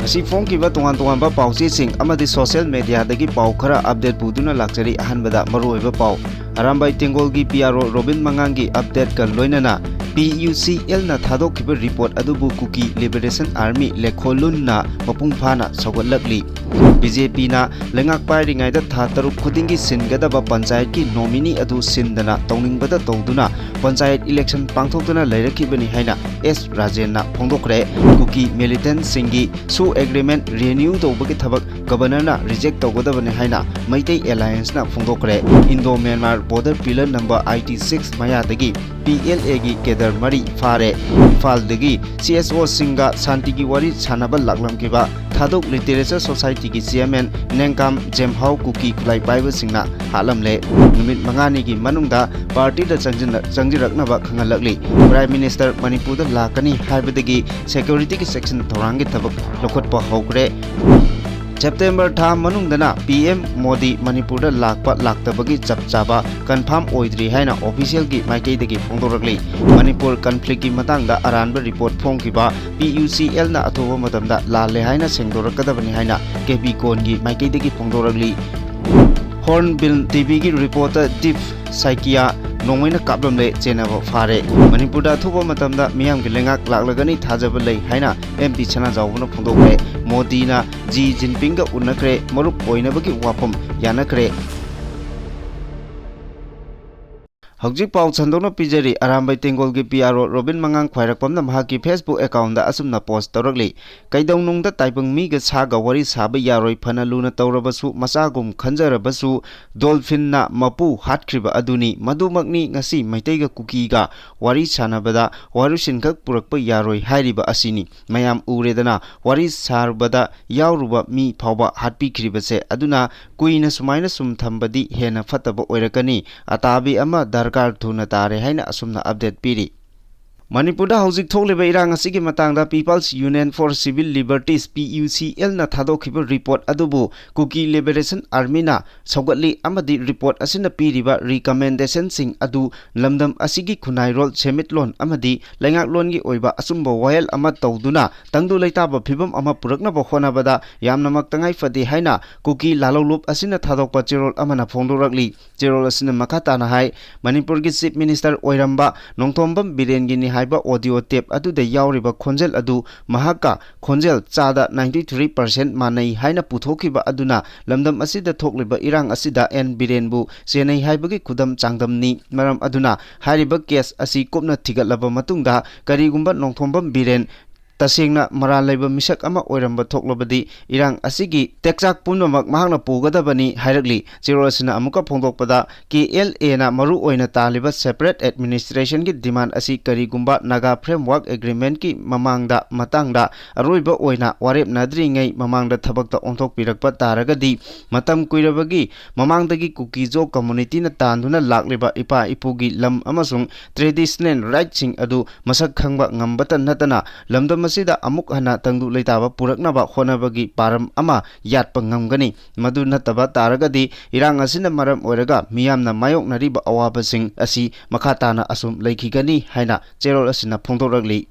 Asi phone ki ba tuan ba pau si sing amadi social media dagi pau khara update buduna lakchari ahanbada maroi ba pau Arambai Tengol gi PRO Robin Mangangi update kan loinana PUCL na thadok khiba report adubu Kuki Liberation Army lekholun na mapung phana sogotlakli BJP na lengak pai ringai da tha taruk khudingi singada ba panchayat ki nominee adu sindana tawningbada tawduna panchayat election pangthokduna leirakibani haina S Rajen na phongdokre Kuki militant singi su agreement renew tawbagi thabak governor na reject tawgodabani haina Maitai Alliance na phongdokre Indo Myanmar border pillar number IT6 mayadagi PLA gi kedar mari fare Imphal dagi CSO singa Santi gi wari sanaba laklam kiba Thadok Literature Society ki chairman Nengkam Jemhau Kuki Kulai Paiba singna halamle numit mangani gi manungda party da changjirakna ba khangalakli Prime Minister Manipur da lakani haibadagi security ki section thorangi thabak lokhotpa hokre September tha manungdana PM Modi Manipur da laktabagi chapchaba confirm oidri haina official gi maikaidagi phongdorakli Manipur conflict gi matangda aranba report phongkiba PUCL na athoba matamda lalle haina sengdorakadabani haina KB Kon gi maikaidagi phongdorakli Hornbill TV gi reporter Deep Saikia Nongwaina kaplamle chenaba fare Manipur da thoba matamda miyam gi lengak laklagani thajaba lei haina MP Chana Jawbuna phongdokre Modi na Xi Jinping ga unakre marup oinabagi wapam yanakre Hojik pau chandona pijari Arambai Tengol gi PRO Robin Mangang khwairakpamna mahaki Facebook account da asumna post tawrakli kaidong da taipang mi ga saga wari saba yaroi phana luna tawrabasu masagum khanjarabasu dolphin na mapu hatkriba aduni madumakni ngasi maitai ga Kuki ga wari sanabada warusin khak purakpa yaroi hairiba asini mayam uredana wari sarbada yawruba mi phawba hatpi khribase aduna kuina sumaina sum thambadi hena fataba oirakani atabi ama Darkar thuna tare haina asumna update piri Manipur da hojik thokleba irang asigi matangda People's Union for Civil Liberties PUCL na thadokhiba report adubu Kuki Liberation Army na sogatli amadi report asina piriba recommendation sing adu lamdam asigi khunai rol semitlon amadi lengaklon gi oiba asumba wayal ama tawduna tangdu leitaba phibam ama purakna ba khonabada yamnamak tangai fadi haina Kuki lalolup asina thadokpa cherol amana phongdorakli cherol asina makata na hai Manipur gi Chief Minister oiramba Nongthombam Biren gi haiba audio tape adu da yauriba khonjel adu mahaka khonjel chada 93% manai haina puthokiba aduna lamdam asida thokliba irang asida en birenbu senai haibagi kudam changdamni maram aduna hariba case asi kopna thigatlaba matungda karigumba Nongthombam Biren tasengna maral laiba misak ama oiramba thoklobadi irang asigi tekchak punmamak mahakna pugadabani hairakli zerosina amuka phongdokpada KLA na maru oina taliba separate administration gi demand asi karigumba Naga framework agreement ki mamangda matangda aroiba oina warep nadri ngai mamangda thabakta onthok pirakpa taragadi matam kuirabagi mamangdagi Kuki Jo community na tanduna lakliba ipa ipugi lam amasung traditional rights sing adu masak khangba ngambata natana lamdam masida amuk hana tangdu leitaba puraknaba khonabagi param ama yatpa ngamgani madu nataba taragadi irang asina maram oiraga miyamna mayoknariba awabasing asi makhatana asum leikhigani haina cherol asina phongdorakli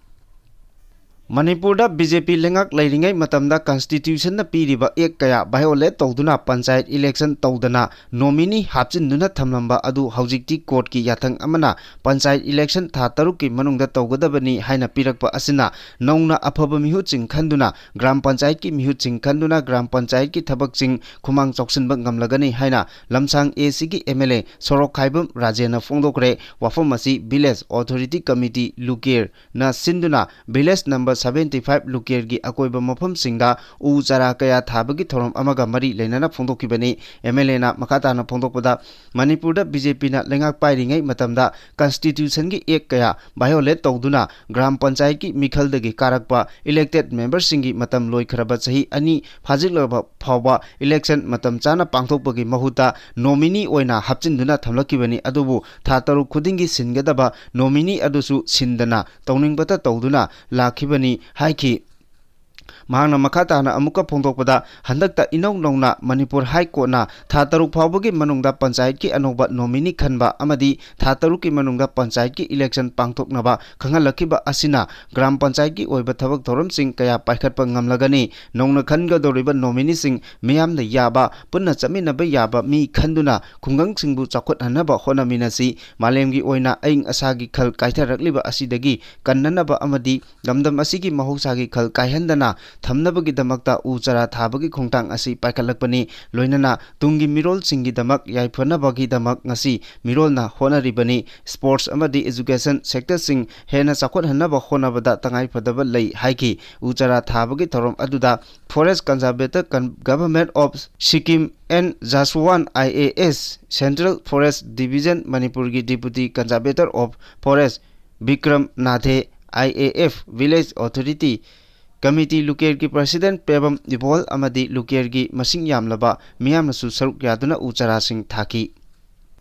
Manipur da BJP lengak lairingai matamda constitution na piriba ek kaya violate tawduna panchayat election tawdana nominee hapchinuna thamlamba adu hojikti court ki yathang amana panchayat election tha taruk ki manungda tawgadabani haina pirakpa asina nauna aphaba mihu chingkhanduna gram panchayat ki mihu chingkhanduna gram panchayat ki thabak ching khumang choksinba ngamlagani haina lamsang AC ki MLA Sorok Khaibam Rajena phongdokre wafam asi village authority committee Lukir na sinduna village number 75 Lukir gi akoiba mafam singda u chara kaya thabagi thorom amaga mari leinana phongdokibani MLA na makata na phongdokpada Manipur da BJP na lengak pairingai matamda constitution gi ek kaya violate tawduna gram panchayat ki mikhaldagi karakpa elected members singi matam loi kharaba chahi ani phajikloba phawba election matam chana pangthokpagi mahuta nominee oina hapchinduna thamlakibani adubu tha taru khudingi singadaba nominee adusu sindana tawningbata tawduna lakhibani haiki mahangna makhatana amuka phongdokpada handakta inong nongna Manipur High Court na tha taruk phawbagi manungda panchayat ki anoba nominee khanba amadi tha taruk ki manungda panchayat ki election pangthoknaba khanghalakiba asina gram panchayat ki oiba thabak thoram sing kaya paikhatpa ngamlagani nongna khanga doriba nominee sing miyamna yaba punna chaminaba yaba mi khanduna khungang singbu chakhot hanaba honaminasi malemgi oina aing asagi khal kaitharakliba asidagi kannanaba amadi gamdam asigi mahosagi khal kaihandana thamnabagi damakta uchara thabagi khongtang asi paikhalakpani loinana tungi mirol singi damak yaiphanabagi damak ngasi mirolna honaribani sports amadi education sector sing hena chakhot hanaba honabada tangai phadaba lei haiki uchara thabagi thorom aduda forest conservator government of Sikkim and Jaswan IAS Central Forest Division Manipur ki Deputy Conservator of Forest Bikram Nathe IAF Village Authority Committee Luker ki President Pebam Dibol amadi Luker ki masing yamlaba miyamnasu saruk yaduna uchara sing thaki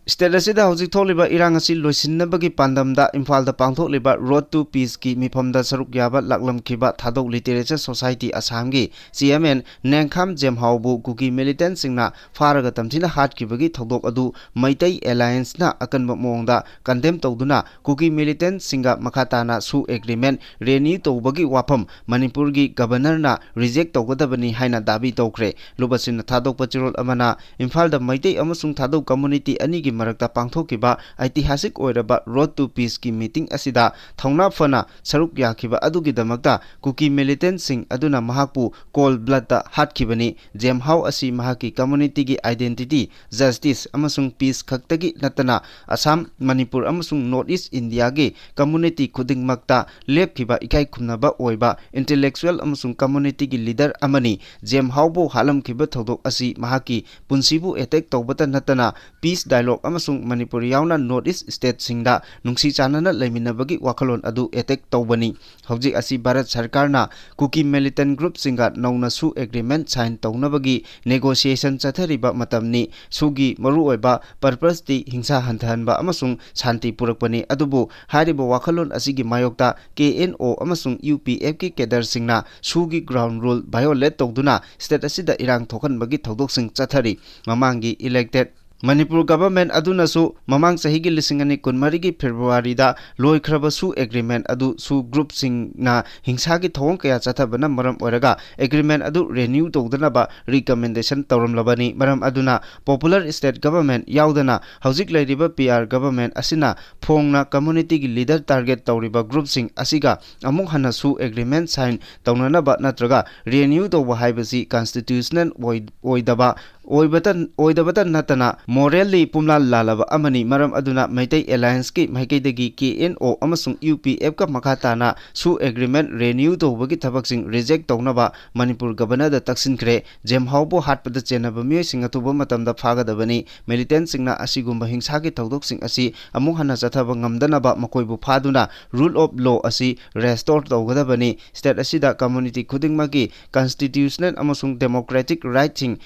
State asida hojik tholiba irang asi loisinnabagi pandamda Imphal da pangthokliba Road to Peace ki mifamda saruk yaba laklamkhiba Thadok Literature Society Assam gi CMN Nengkham Jemhaubu Kuki militant singna faraga tamthina hatkibagi thodok adu Maitai Alliance na akanba mongda condemn tawduna Kuki militant singa makhatana su agreement renew tawbagi wafam Manipur gi governor na reject tawgadabani haina dabi tawkre lubasin Thadok pachirol amana Imphal da Maitai amasung Thadok community ani gi marakta pangthokiba ऐतिहासिक ओइरबा road to peace की meeting असिदा थौना फना सरुक याखिबा अदुगी दमकता कुकी मिलिटेंट सिंग अदुना महाकपु कोल ब्लड ता हाटखिबनी जेम हाउ असि महाकी कम्युनिटी की आइडेंटिटी जस्टिस अमसुंग पीस खक्तगी नतना असम मणिपुर अमसुंग नॉर्थ ईस्ट इंडिया की कम्युनिटी खुदिंगमकता लेपखिबा इकाई खुमनबा ओइबा इंटेलेक्चुअल अमसुंग कम्युनिटी की लीडर अमनी जेम हाउबो हालमखिबा थौदोक असि महाकी पुंसीबु अटैक तौबता नतना पीस डायलॉग अमसुंग मणिपुर यावना नॉर्थ ईस्ट स्टेट सिंगदा नुंगसी चानना लेमिनबगी वाखलोन अदु अटैक तौबनी हौजिक असि भारत सरकार ना कुकी मिलिटेंट ग्रुप सिंगा नौना सु एग्रीमेंट साइन तौनबगी नेगोशिएशन चथरिबा मतमनी सुगी मरु ओइबा पर्पस ति हिंसा हंथहनबा अमसुंग शांति पुरकपनी अदुबु हारिबो वाखलोन असिगी मायोक्ता KNO अमसुंग UPF की केडर सिंगना सुगी ग्राउंड रूल वायोलेट तौदुना स्टेट असिदा इरांग थोखनबगी थौदोक सिंग चथरि ममांगी elected Manipur government aduna su mamang sahigi lisingani kunmari ki February da loikraba su agreement adu su group sing na hingsa ki thong kaya chathabana maram oraga agreement adu renew tawdana ba recommendation tawramlabani maram aduna popular state government yaudana hojik lairiba PR government asina phongna community ki leader target tawriba group sing asiga amuk hana su agreement sign tawnana ba natraga renew tawba haibasi constitutional oidaba oidabata natana morally pumla lalaba amani maram aduna Maitai Alliance ki maikaidagi KNO amasung UPF ka makhatana su agreement renew tawbagi thabaksing reject tawnaba Manipur governor da taksinkhre jemhaubo hatpada chenaba mioi singatuba matamda phagadabani militant singna asigumba hingsa ki tawdok sing asi amuk hana chathaba ngamdanaba makoibu phaduna rule of law asi restore tawgadabani state asida community khudingmagi constitutional amasung democratic right sing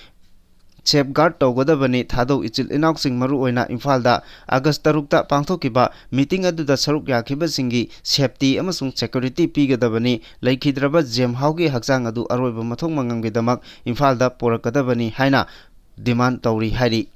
safeguard tawgadabani thadau ichil inauk sing maru oina Imphal da August 3 ta pangthokiba meeting aduda saruk yakhiba singi safety amasung security pigadabani laikhidraba jemhau gi hakchang adu aroiba mathong mangamgi damak Imphal da porakadabani haina demand tawri hari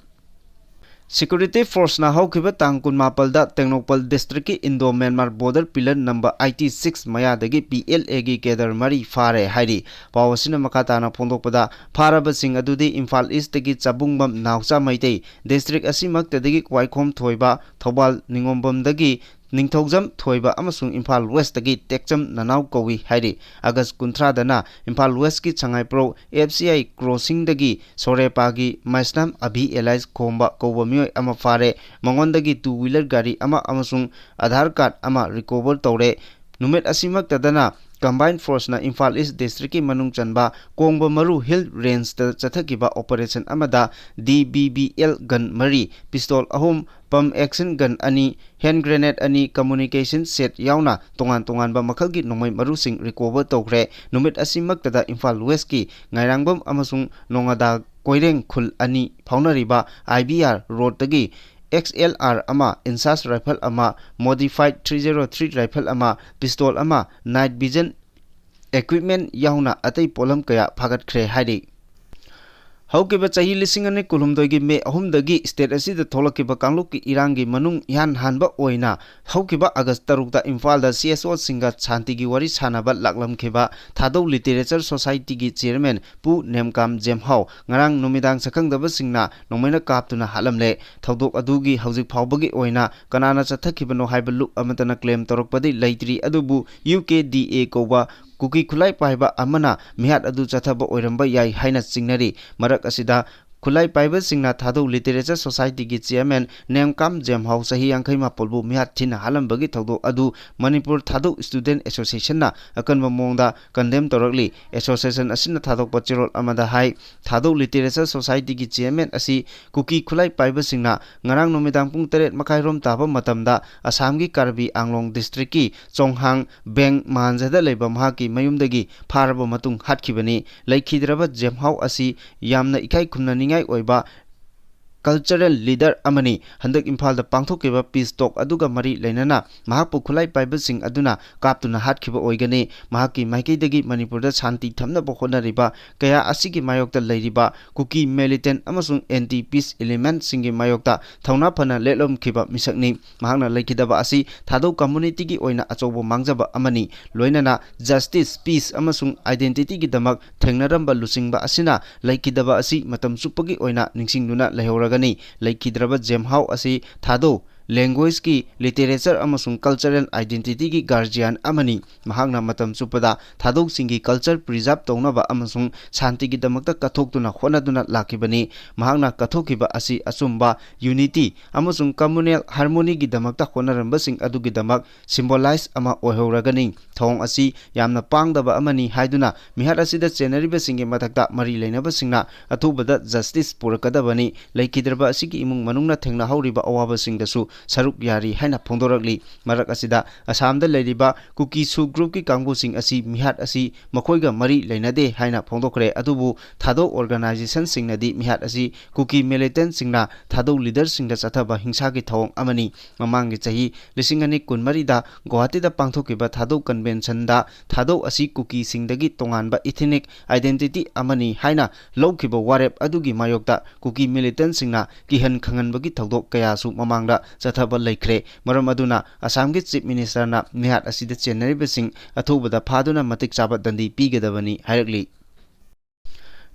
Security Force na haukiba tangkun mapalda Tengnopal District ki Indo-Myanmar border pillar number IT6 mayadagi PLA gi kedar mari fare hairi pawasina makatana phondokpada faraba sing adudi Imphal East gi Chabungbam Naucha Maitai district asimak tadagi Kwaikhom Thoiba Thobal Ningombam dagi Ningthogjam Thoiba amasung Imphal West dagi Tekcham Nanau Kowi hairi August 13 dana Imphal West ki Changai Pro FCI crossing dagi Sorepa gi Maisnam Abhi Allies Khomba Kowa mioi ama fare mangondagi two wheeler gari ama amasung Aadhaar card ama recover tawre numet asimak tadana Combined Force na Imphal East District ki manung chanba Kongba Maru Hill Range ta chathakiba operation amada DBBL gun mari pistol ahum pump action gun ani hand grenade ani communication set yauna tongan ba makhalgi nongmai maru sing recover tawkre numit asimak tada Imphal West ki ngairangbam amasung nongada koireng khul ani phaunariba IBR road tagi XLR ama Insas rifle ama modified 303 rifle ama pistol ama night vision equipment yauna atai polam kaya phagat khre haidi haukiba chahi lising ani kulumdoi gi me ahumdagi state asida tholakiba kangluk ki irangi manung yan hanba oina haukiba august tarukta imphal da CSO singa chanti gi wari sanaba laklam khiba thadau literature society gi chairman pu nemkam jemhau ngarang numidang sakhang daba singna nomaina kaptuna halamle thodok adugi haujik phawbagi oina kanana chathakibano haibalu amatana claim torokpadi leitri adubu UKDA koba kuki khulai paiba amana mihat adu chathaba oiramba yai haina singnari marak asida khulai paiba singna thadau literature society gi chairman nemkam jemhau sahi angkhai ma polbu mihat thina halambagi thodo adu manipur thadau student association na akanba mongda condemn torakli association asina thadok pachirol amada hai thadau literature society gi chairman asi kuki khulai paiba singna ngarang nomidang pung 3 makai rom taba matamda assam gi karbi anglong district ki chonghang bank manjada leba mahaki mayumdagi pharaba matung hatkibani laikhidraba jemhau asi yamna ikai khumnani oiba cultural leader amani handak imphal da pangthokeba peace talk aduga mari leinana mahakpu khulai paiba sing aduna kaptuna hatkhiba oigani mahaki maikeidagi manipur da shanti thamna bokhona riba kaya asigi mayokta leiriba kuki militant amasung anti peace element singi mayokta thauna phana lelom khiba misakni mahakna leikidaba asi thadau community gi oina achobo mangjaba amani loinana justice peace amasung identity gi damak thengnaramba lusingba asina leikidaba asi matam supagi oina ningsingduna lehora gani laikhidraba jemhau asi thado language ki literature amasung cultural identity ki guardian amani mahakna matam chupada thadok singi culture preserve tonaba amasung shanti gi damakta kathoktuna khonaduna lakibani mahakna kathokiba asi asumba unity amasung communal harmony gi damakta khonaramba sing adugi damak symbolize ama oihoragani thong asi yamna pangdaba amani haiduna mihat asida chenariba singi mathakta mari leinaba singna athubada justice purakadabani laikhidraba asigi imung manungna thengna hauriba awaba singdasu saruk yari haina phongdorakli marak asida asamda leiriba kuki su group ki kangbu sing asi mihat asi makhoiga mari leinade haina phongdokre adubu thado organization singnadi mihat asi kuki militant singna thado leader singda chathaba hingsa ki thong amani mamangi chahi lisingani kunmari da guwahati da pangthokiba thado convention da thado asi kuki singdagi tonganba ethnic identity amani haina lawkiba warep adugi mayokta kuki militant singna kihan khanganbagi thodok kaya su mamangda chathaba laikre maram aduna assam gi chief minister na mihat asida chenari besing athubada phaduna matik chaba dandi pigadabani hairakli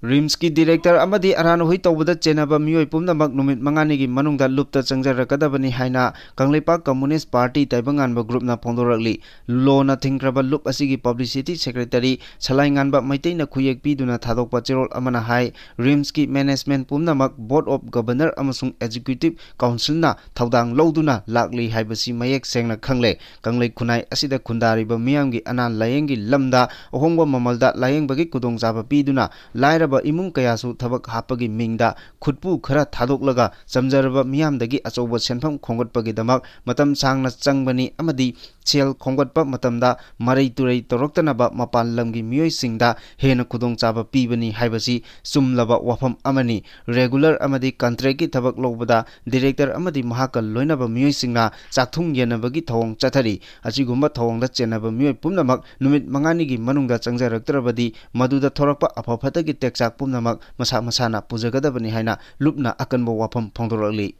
RIMS की director अमदी Aran हुई तौबदा चेनबा मियोय पुमनमक नुमित मंगानी की मनुंगदा लुप्ता चंगजरकदबनी हाइना कंगलेपा communist party तैबंगानबा ग्रुपना फोंदोरकली लोना थिंग्रबा लुप असिगी पब्लिसिटी सेक्रेटरी सलाइंगानबा मैतैना खुयेक पिदुना थादोकपा चेरोल अमना हाई RIMS की मैनेजमेंट पुमनमक बोर्ड ऑफ गवर्नर अमसुंग एग्जीक्यूटिव काउंसिलना थौदांग लौदुना लाकली हाइबसी मयेक सेंगना खंगले कंगले खुनाई असिदा खुंदारिबा मियामगी अनान लायेंगी लमदा अहोंगबा ममलदा लायेंबगी कुदोंगजाबा पिदुना लायरा इमुंग कयासु थबक हापगी मिंगदा खुदपु खरा थादोकलगा समजरबा मियामदगी अचौबा सेनफम खोंगटपगी दमक मतम सांगना चंगबनी अमदी सेल खोंगटपा मतमदा मरै तुरै तोरक्तनबा मपान लमगी मियोय सिंगदा हेन खुदोंग चाबा पीबनी हाइबसी सुमलबा वाफम अमनी रेगुलर अमदी कॉन्ट्रैक्ट की थबक लोबदा डायरेक्टर अमदी महाकल लोइनबा मियोय सिंगना चाथुंग येनबगी थवंग चथरी अचिगुम्बा थवंगदा चेनबा मियोय पुमनमक नुमित मंगानीगी मनुंगदा चंगजरक्तरबदी मदुदा थोरकपा अफफतगी टेक्साक पुमनमक मसा मसाना पुजगदबनी हाइना लुपना अकनबो वाफम फोंदोरकली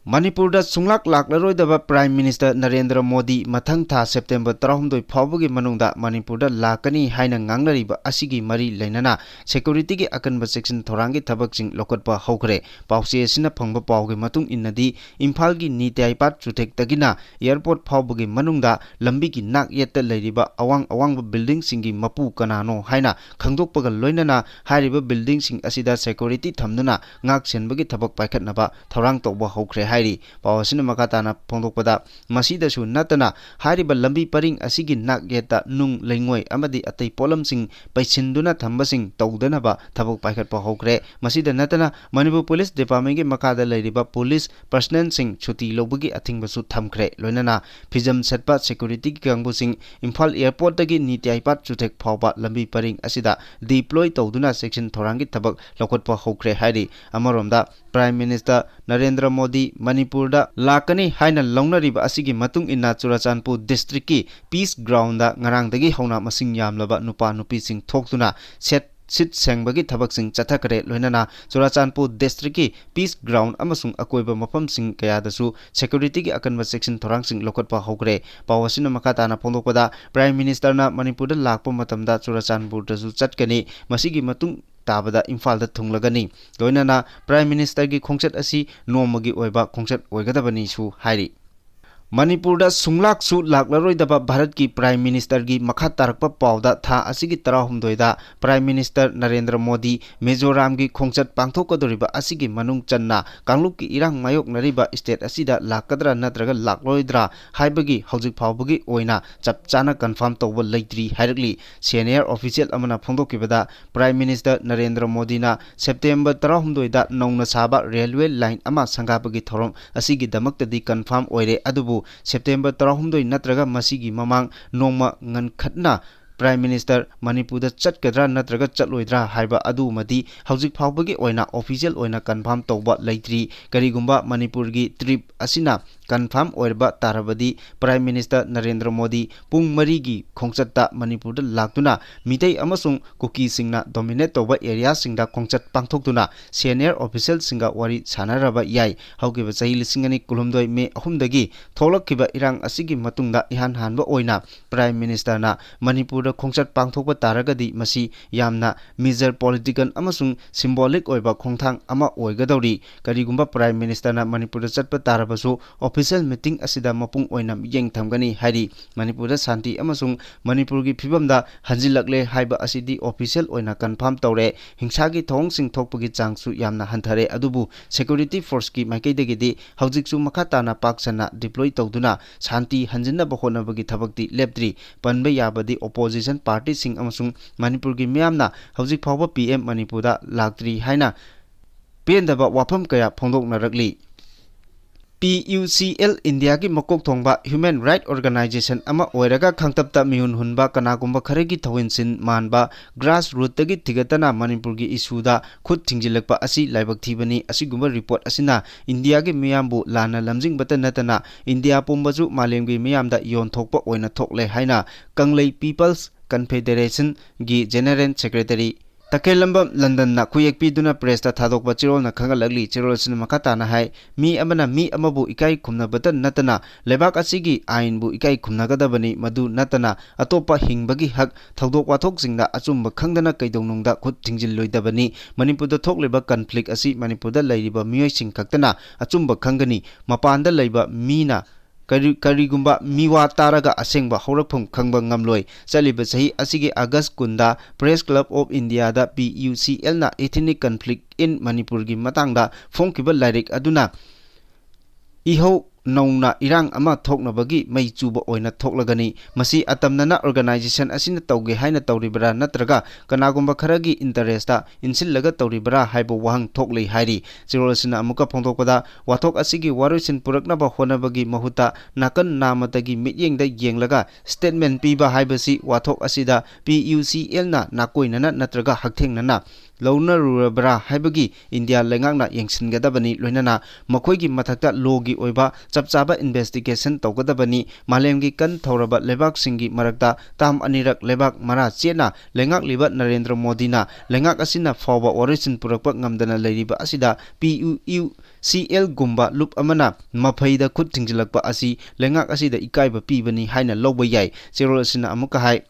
मणिपुर सुंगलाक लाकलरोइदबा प्राइम मिनिस्टर नरेंद्र मोदी मथंग था सेप्टेम्बर 13 फाउबगी मनुंगदा मणिपुर लाकनी हाइना ngangnariba asigi mari leinana security gi akanba section thorangi thabakching lokotpa hokre pause sina phangba pawge matung innadi imphal gi nitai pat chutek tagina airport faubagi manungda lambi gi nak yetta leiriba awang building singi mapu kanano haina khangdokpaga loinana hairiba building sing asida security thamduna ngak senbagi thabak paikhatnaba thorang tawba hokre हाइरी पावसिन मकाताना फोंदोकपदा मसीदसु नतना हारिबा लंबी purring असिगी नाक येता नुंग लेंगोय अमदी अतै पोलमसिंग पैसिंदुना थंबसिंग तौदनबा थबक पाइखटपा होकरे मसीदा नतना Manipur police department गे मकादा लेरिबा police personal सिंग छुटी लोबगी अथिंगबसु थमखरे लोइनना फिजम सेटपा security की कांगबुसिंग Imphal airport तगी नीतियाइपात चुथेक फावबा लंबी परिंग असिदा डिप्लॉय तौदुना सेक्शन थोरांगी थबक लखोटपा होकरे हाइरी अमरोमदा prime minister Narendra Modi Manipurda lakani haina launariba asigi matung inna Churachandpur district ki Peace Ground da ngarangdagi hauna masing yamlaba nupa nupi sing thoktuna sit sengbagi thabak sing chathakare loinana Churachandpur district ki Peace Ground amasung akoiba mafam sing kaya dasu security ki akanba section thorang sing lokotpa hokre pawasina makata na phondokpada Prime Minister na Manipur da lakpa matamda Churachandpur dasu chatkani masigi matung tabada Imphal da thunglagani loinana Prime Minister gi khongchat asi nomagi oiba khongchat oigadabani su hairi Manipur da sunglak su laklaroi daba Bharat ki Prime Minister gi makha tarakpa pawda tha asigi tarahumdoi da Prime Minister Narendra Modi Mizoram gi khongchat pangthokadoriba asigi manung channa Kanglup ki irang mayok nariba state asida lakadra natraga lakloidra haibagi hojik phawbagi oina chapchana confirm tawba leitri hairli senior official amana phongdokibada Prime Minister Narendra Modi na September 30 da nongna saba railway line ama sangapagi thorom asigi damaktadi confirm oire adubu September 30 natraga masigi mamang nongma ngankhatna Prime Minister Manipur da chatkadra natraga chatloidra haiba adu madi hojik phawbagi oina official oina confirm tawba leitri karigumba Manipur gi trip asina confirm oirba tarabadi Prime Minister Narendra Modi pung mari gi khongchatta Manipur da laktuna mitei amasung kuki singna dominate tawba area singda khongchat pangthokduna senior official singa wari sanaraba yai haugiba chahi lisingani kulumdoi me ahumdagi tholakkiba irang asigi matungda ihan hanba oina Prime Minister na Manipur da khongchat pangthokba taragadi masi yamna major political amasung symbolic oiba khongthang ama oigadori karigumba Prime Minister na Manipur da chatpa tarabasu official meeting asida mapung oina yeng thamgani hari Manipur da santi amasung Manipur gi phibamda hanjilakle haiba asidi official oina confirm tawre hingsa gi thong sing thokpagi changsu yamna hanthare adubu security force ki maikaidagidi hawjiksu makata na paksana deploy tawduna santi hanjinna bahonabagi thabakti leptri panba yabadi opposition party sing amasung Manipur gi miyamna hawjik phawba PM Manipur da laktri haina pendaba wafam kaya phongdoknarakli PUCL India ki makok thongba Human Right Organization ama oiraga khangtapta mihun hunba kanagumba kharegi thawinsin manba grassroots tagi thigatana Manipur gi issue da khut thingjilakpa asi laibak thibani asigumba report asina India gi miyambu lana lamjing bata natana India pumbaju malem gi miyamda yon thokpa oina thokle haina Kanglei People's Confederation gi General Secretary Takelamba London na kuyekpi duna press ta thadokba chirol na khangalagli chirol sin makata na hai mi amana mi amabu ikai khumna batan natana lebak asigi ain bu ikai khumna gadabani madu natana atopa hingbagi hak thodok wathok singda achumba khangdana kaidongnungda khut thingjil loidabani Manipur da thokleba conflict asi Manipur da lairiba miyoi sing khaktana achumba khangani mapanda leiba mina karigumba miwa taraga asengba horaphum khangba ngamloi chaliba sahi asigi August kunda Press Club of India da PUCL na ethnic conflict in Manipur gi matangda phongkiba lairik aduna iho nauna irang ama thoknabagi mai chuba oina thoklagani masi atamnana organization asina tawge haina tawribara natraga kanagumba kharagi interest ta insillaga tawribara haibo wahang thoklei hairi chirolsina amuka phongtokpada wathok asigi waroisin puraknaba honabagi mahuta nakan namatagi mityengda yenglaga statement piba haibasi wathok asida PUCL na nakoinana natraga hakthengnana Launa Rurabra Haibagi India Langana Yangsin Gadabani Lunana Makoigi Matakta Logi Oiba Chapchaba investigation Togadabani Malemgi Kan Tauraba Lebak Singi Marakta Tam Anirak Lebak Mara Chena Lengak Libat Narendra Modina Lengak Asina Fawa Origin Purapak Ngamdana Ladiba Asida PUCL Gumba Lup Amana Mapaida Kut Tingjilakpa Asi Lengak Asida Ikaiba Pibani Haina Lobayai Zero Asina Amukahai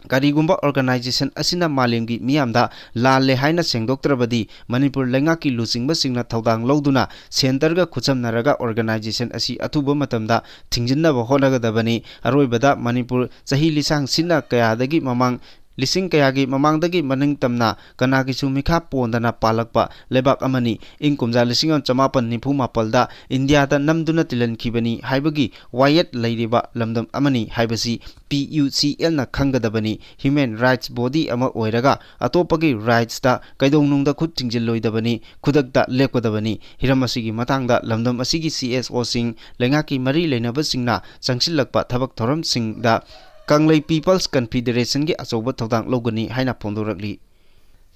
Karigumba organization asina malemgi miyamda lalle haina sengdoktrabadi Manipur lengaki lusingba singna thaudang loduna center khucham naraga organization asi athuba matamda thingjinna honagadabani aroibada Manipur chahi lisang sinna kayadagi mamang Lising kayagi mamangdagi maning tamna kanagi sumikha pondana palakpa lebak amani ingkumja lisingon chamapan nipu mapalda India da namduna tilan kibani haibagi wayet leiriba lamdam amani haibasi PUCL na khangadabani human rights body ama oiraga atopagi rights da kaidongnungda khut tingjilloidabani khudakta lepkodabani hiramasigi matangda lamdam asigi CSO sing lengaki mari leinaba singna changsilakpa thabak thoram singda Kanglei People's Confederation ki achoba thodang logani haina phondorakli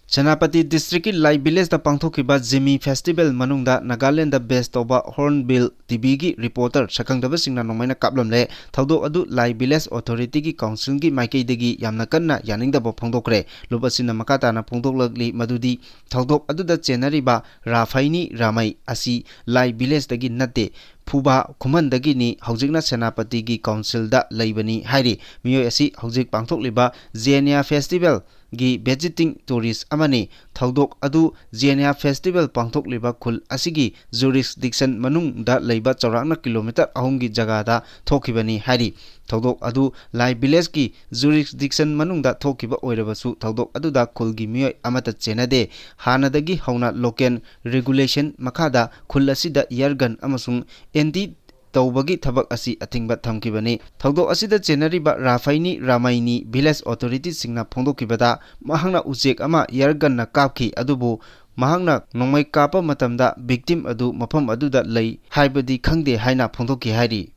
Senapati District Lai Village da pangthokiba Jimmy Festival manungda Nagaland da best of Hornbill TV gi reporter sakangdaba singna nongmaina kaplamle thaudok adu Lai Village Authority gi council gi maikaidagi yamna kanna yaningdaba phongdokre lubasina makata na phongdoklagli madudi thaudok adu da chenariba Rafaini Ramai asi Lai Village dagi natte Phuba Khumandagi ni Haujikna Senapati gi council da leibani hairi miyoi asi haujik pangthokliba Zenia Festival gi visiting tourist amani thaudok adu Zenia Festival pangthokliba khul asigi jurisdiction manung da leiba chawrakna kilometer 3 gi jaga da thokibani hairi thaudok adu Lai Village gi jurisdiction manung da thokiba oirabasu thaudok adu da khul gi miyoi amata chenade hanadagi hauna local regulation makada khul asida yargan amasung endi tawbagi thabak asi athingba thamkibani thaudok asida chenariba Rafaini Ramaini Village Authority singna phongdokibada mahangna ujek ama yargan na kapki adubu mahangna nongmai kapa matamda victim adu mafam aduda lei haibadi khangde haina phongdoki hairi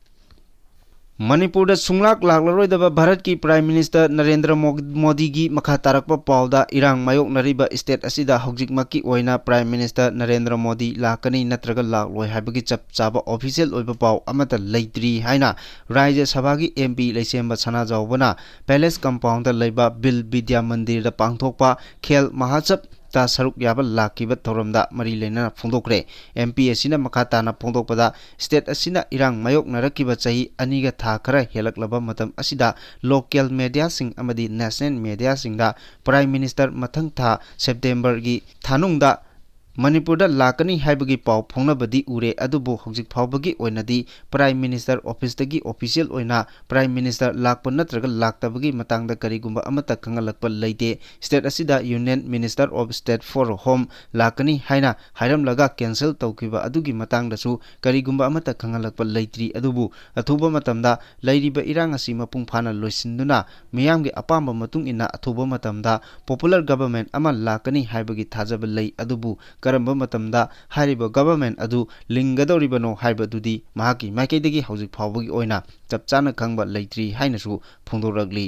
Manipur da sunglak laklaroi daba Bharat ki Prime Minister Narendra Modi gi makha tarakpa pauda irang mayok nariba state asida hojik maki oina Prime Minister Narendra Modi lakani natraga lakloi habagi chap chaba official oiba pau amata leitri haina Rajya Sabha gi MP leisemba sana jawbana Palace compound da leiba Bill Vidya Mandir da pangthokpa Khel Mahachap ta saruk yaba lakiba thoramda mari lena phongdokre MP asina makata na phongdokpada state asina irang mayok narakiba chahi aniga tha khara helaklaba matam asida local media sing amadi national media singda Prime Minister mathang tha September gi thanungda Manipur da lakani haibagi pau phongnabadi ure adubu hojik phawbagi oinadi Prime Minister office dagi official oina Prime Minister lakpa natraga laktabagi matangda karigumba amata khangalakpa leite state asida Union Minister of State for Home lakani haina hairamlaga cancel tawkiba adugi matangdasu karigumba amata khangalakpa leitri adubu athuba matamda leiriba irang asi mapung phana loisinduna miyamgi apamba matung ina athuba matamda popular government ama lakani haibagi thajaba lei adubu karamba matamda hariba government adu lingadoribano haibadudi mahaki maikaidagi hojik phawbagi oina chapchana khangba leitri hainasu phongdoragli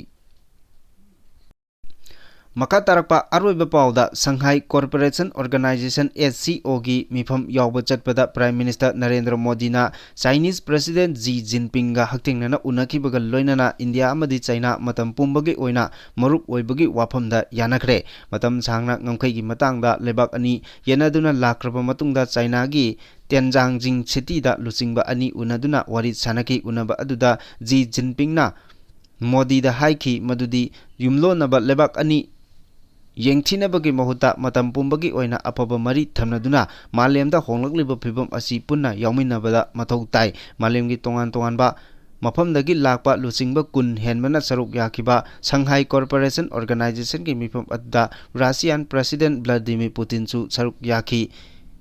Maka tarakpa aroiba pauda Shanghai Cooperation Organization SCO gi mifam yawba chatpada Prime Minister Narendra Modi na Chinese President Xi Jinping ga haktingnana unakibaga loinana India amadi China matam pumbagi oina marup oibagi wafamda yanakre matam sangna ngamkai gi matangda lebak ani yanaduna lakraba matungda China gi Tianjing city da lucingba ani unaduna wari sanaki unaba aduda Xi Jinping na Modi da haiki madudi yumlo naba lebak ani Yengthinabagi mahuta matam pumbagi oina apaba mari thamnaduna malemda honglagliba phibam asi punna yawminabada mathau tai malemgi tongan ba mafamdagi lakpa lucingba kun henmana saruk yakiba Shanghai Cooperation Organization ki mifam adda Russian President Vladimir Putin chu saruk yaki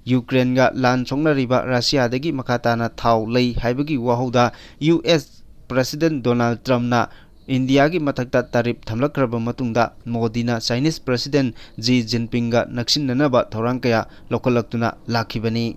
Ukraine ga lan chongnariba Russia dagi makatana thau lei haibagi wahauda US President Donald Trump na India gi mathakta tarif thamlakraba matungda Modi na Chinese President Xi Jinping ga naksinanaba thorang kaya lokalaktuna lakhibani